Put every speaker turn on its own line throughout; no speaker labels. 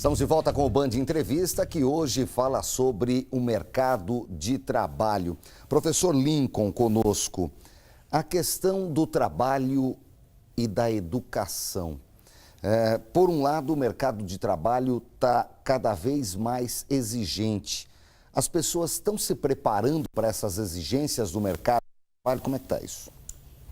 Estamos de volta com o Band Entrevista, que hoje fala sobre o mercado de trabalho. Professor Lincoln conosco. A questão do trabalho e da educação. Por um lado, o mercado de trabalho está cada vez mais exigente. As pessoas estão se preparando para essas exigências do mercado de trabalho? Como é que está isso?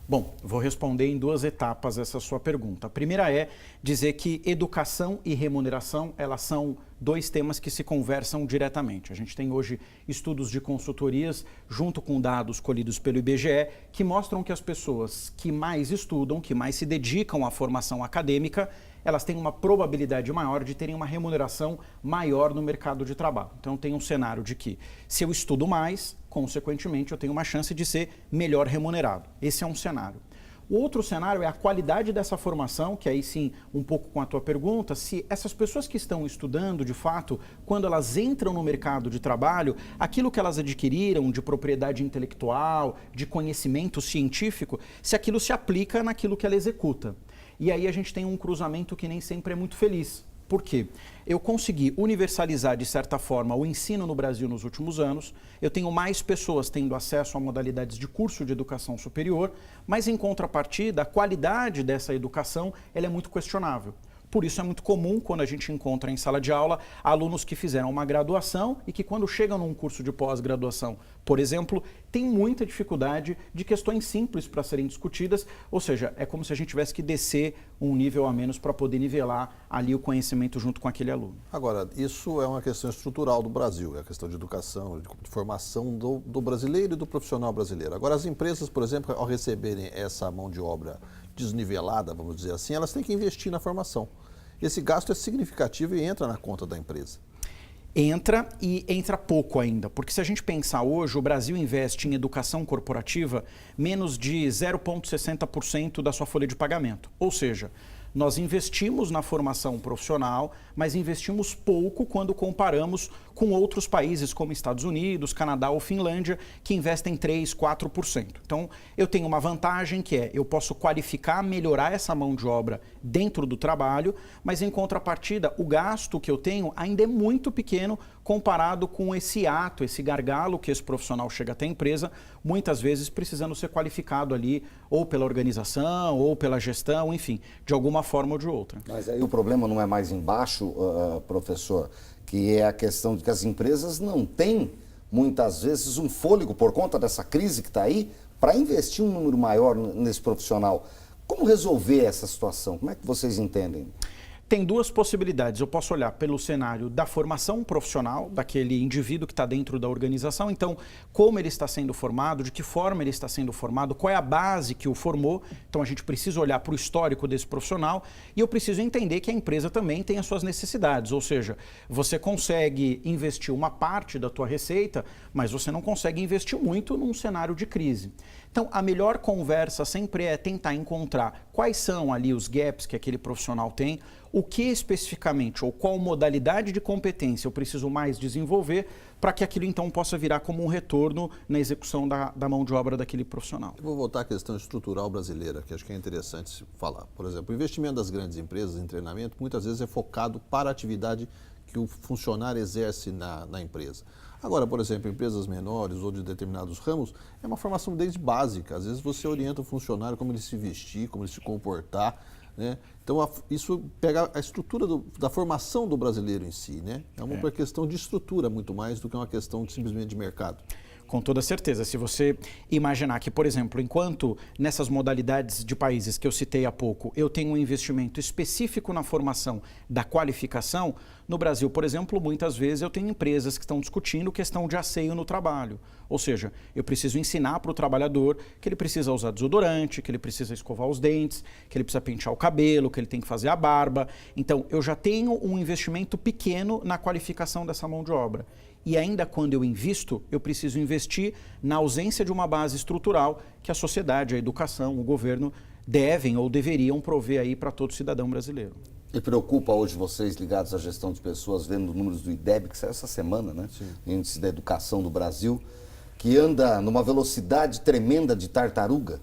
Bom, vou responder em duas etapas essa sua pergunta. A primeira é dizer que educação e remuneração, elas são dois temas que se conversam diretamente. A gente tem hoje estudos de consultorias, junto com dados colhidos pelo IBGE, que mostram que as pessoas que mais estudam, que mais se dedicam à formação acadêmica, elas têm uma probabilidade maior de terem uma remuneração maior no mercado de trabalho. Então, tem um cenário de que, se eu estudo mais, consequentemente, eu tenho uma chance de ser melhor remunerado. Esse é um cenário. O outro cenário é a qualidade dessa formação, que aí sim, um pouco com a tua pergunta, se essas pessoas que estão estudando, de fato, quando elas entram no mercado de trabalho, aquilo que elas adquiriram de propriedade intelectual, de conhecimento científico, se aquilo se aplica naquilo que ela executa. E aí a gente tem um cruzamento que nem sempre é muito feliz. Por quê? Eu consegui universalizar, de certa forma, o ensino no Brasil nos últimos anos, eu tenho mais pessoas tendo acesso a modalidades de curso de educação superior, mas em contrapartida, a qualidade dessa educação ela é muito questionável. Por isso é muito comum, quando a gente encontra em sala de aula, alunos que fizeram uma graduação e que quando chegam num curso de pós-graduação, por exemplo, tem muita dificuldade de questões simples para serem discutidas, ou seja, é como se a gente tivesse que descer um nível a menos para poder nivelar ali o conhecimento junto com aquele aluno.
Agora, isso é uma questão estrutural do Brasil, é a questão de educação, de formação do brasileiro e do profissional brasileiro. Agora, as empresas, por exemplo, ao receberem essa mão de obra desnivelada, vamos dizer assim, elas têm que investir na formação. Esse gasto é significativo e entra na conta da empresa.
Entra e entra pouco ainda, porque se a gente pensar hoje, o Brasil investe em educação corporativa menos de 0,60% da sua folha de pagamento. Ou seja, nós investimos na formação profissional, mas investimos pouco quando comparamos com outros países como Estados Unidos, Canadá ou Finlândia, que investem 3%, 4%. Então, eu tenho uma vantagem que é, eu posso qualificar, melhorar essa mão de obra dentro do trabalho, mas em contrapartida, o gasto que eu tenho ainda é muito pequeno comparado com esse ato, esse gargalo que esse profissional chega até a empresa, muitas vezes precisando ser qualificado ali, ou pela organização, ou pela gestão, enfim, de alguma forma ou de outra.
Mas aí o problema não é mais embaixo, professor, que é a questão de que as empresas não têm, muitas vezes, um fôlego por conta dessa crise que está aí, para investir um número maior nesse profissional. Como resolver essa situação? Como é que vocês entendem?
Tem duas possibilidades. Eu posso olhar pelo cenário da formação profissional, daquele indivíduo que está dentro da organização. Então, como ele está sendo formado, de que forma ele está sendo formado, qual é a base que o formou. Então, a gente precisa olhar para o histórico desse profissional e eu preciso entender que a empresa também tem as suas necessidades. Ou seja, você consegue investir uma parte da tua receita, mas você não consegue investir muito num cenário de crise. Então, a melhor conversa sempre é tentar encontrar quais são ali os gaps que aquele profissional tem, o que especificamente ou qual modalidade de competência eu preciso mais desenvolver para que aquilo então possa virar como um retorno na execução da mão de obra daquele profissional.
Eu vou voltar à questão estrutural brasileira, que acho que é interessante falar. Por exemplo, o investimento das grandes empresas em treinamento muitas vezes é focado para a atividade que o funcionário exerce na empresa. Agora, por exemplo, empresas menores ou de determinados ramos, é uma formação desde básica. Às vezes você orienta o funcionário como ele se vestir, como ele se comportar, né? Então, isso pega a estrutura da formação do brasileiro em si, né? É uma questão de estrutura muito mais do que uma questão simplesmente de mercado.
Com toda certeza. Se você imaginar que, por exemplo, enquanto nessas modalidades de países que eu citei há pouco, eu tenho um investimento específico na formação da qualificação, no Brasil, por exemplo, muitas vezes eu tenho empresas que estão discutindo questão de asseio no trabalho. Ou seja, eu preciso ensinar para o trabalhador que ele precisa usar desodorante, que ele precisa escovar os dentes, que ele precisa pentear o cabelo, que ele tem que fazer a barba. Então, eu já tenho um investimento pequeno na qualificação dessa mão de obra. E ainda quando eu invisto, eu preciso investir na ausência de uma base estrutural que a sociedade, a educação, o governo devem ou deveriam prover aí para todo cidadão brasileiro.
E preocupa hoje vocês ligados à gestão de pessoas, vendo números do IDEB, que saiu essa semana, né? Sim. Índice da Educação do Brasil, que anda numa velocidade tremenda de tartaruga?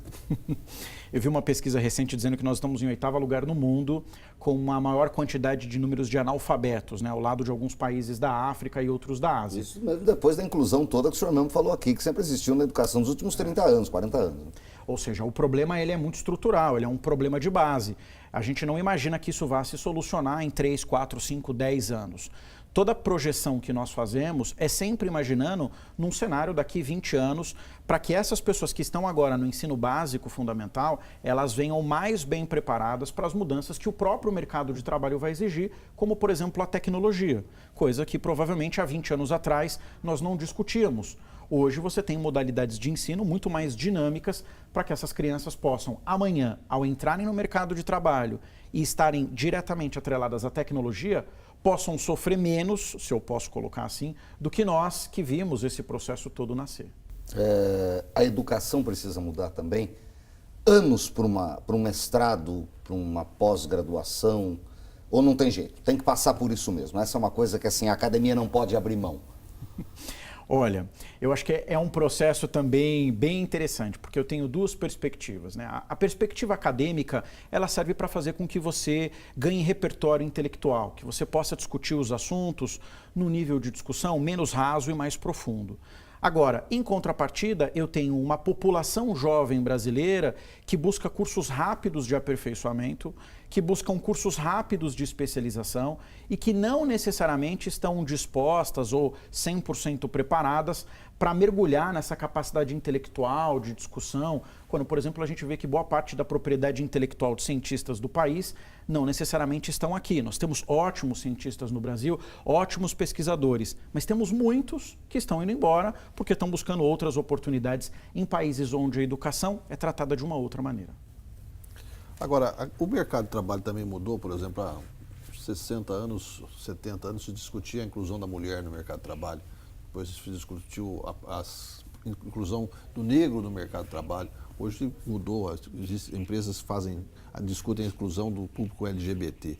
Eu vi uma pesquisa recente dizendo que nós estamos em 8º lugar no mundo com uma maior quantidade de números de analfabetos, né, ao lado de alguns países da África e outros da Ásia.
Isso mesmo depois da inclusão toda que o senhor mesmo falou aqui, que sempre existiu na educação nos últimos 30 anos, 40 anos.
Ou seja, o problema ele é muito estrutural, ele é um problema de base. A gente não imagina que isso vá se solucionar em 3, 4, 5, 10 anos. Toda projeção que nós fazemos é sempre imaginando num cenário daqui 20 anos, para que essas pessoas que estão agora no ensino básico fundamental, elas venham mais bem preparadas para as mudanças que o próprio mercado de trabalho vai exigir, como por exemplo a tecnologia, coisa que provavelmente há 20 anos atrás nós não discutíamos. Hoje você tem modalidades de ensino muito mais dinâmicas para que essas crianças possam, amanhã, ao entrarem no mercado de trabalho e estarem diretamente atreladas à tecnologia, possam sofrer menos, se eu posso colocar assim, do que nós que vimos esse processo todo nascer.
A educação precisa mudar também? Anos para um mestrado, para uma pós-graduação, ou não tem jeito? Tem que passar por isso mesmo. Essa é uma coisa que assim, a academia não pode abrir mão.
Olha, eu acho que é um processo também bem interessante, porque eu tenho duas perspectivas, né? A perspectiva acadêmica, ela serve para fazer com que você ganhe repertório intelectual, que você possa discutir os assuntos no nível de discussão menos raso e mais profundo. Agora, em contrapartida, eu tenho uma população jovem brasileira que busca cursos rápidos de aperfeiçoamento, que buscam cursos rápidos de especialização e que não necessariamente estão dispostas ou 100% preparadas para mergulhar nessa capacidade intelectual de discussão, quando, por exemplo, a gente vê que boa parte da propriedade intelectual de cientistas do país não necessariamente estão aqui. Nós temos ótimos cientistas no Brasil, ótimos pesquisadores, mas temos muitos que estão indo embora porque estão buscando outras oportunidades em países onde a educação é tratada de uma outra maneira.
Agora, o mercado de trabalho também mudou, por exemplo, há 60 anos, 70 anos se discutia a inclusão da mulher no mercado de trabalho, depois se discutiu a inclusão do negro no mercado de trabalho. Hoje mudou, as empresas discutem a inclusão do público LGBT.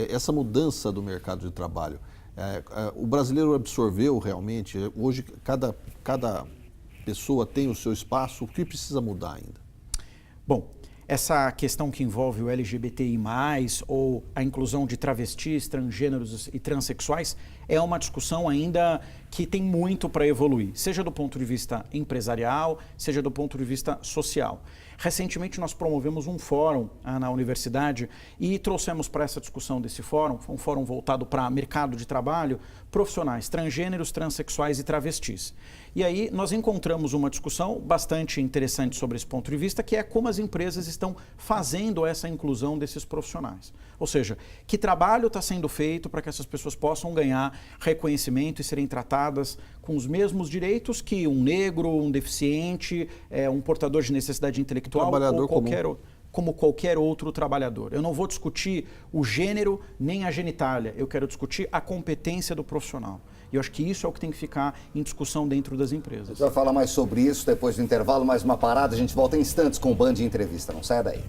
Essa mudança do mercado de trabalho, o brasileiro absorveu realmente? Hoje cada pessoa tem o seu espaço, o que precisa mudar ainda?
Bom, essa questão que envolve o LGBTI+, ou a inclusão de travestis, transgêneros e transexuais, é uma discussão ainda que tem muito para evoluir, seja do ponto de vista empresarial, seja do ponto de vista social. Recentemente nós promovemos um fórum na universidade e trouxemos para essa discussão desse fórum, um fórum voltado para mercado de trabalho, profissionais transgêneros, transexuais e travestis. E aí nós encontramos uma discussão bastante interessante sobre esse ponto de vista, que é como as empresas estão fazendo essa inclusão desses profissionais. Ou seja, que trabalho está sendo feito para que essas pessoas possam ganhar reconhecimento e serem tratadas com os mesmos direitos que um negro, um deficiente, um portador de necessidade intelectual ou como qualquer outro trabalhador. Eu não vou discutir o gênero nem a genitália, eu quero discutir a competência do profissional. E eu acho que isso é o que tem que ficar em discussão dentro das empresas. A gente
vai falar mais sobre isso depois do intervalo, mais uma parada, a gente volta em instantes com o Band Entrevista, não saia daí.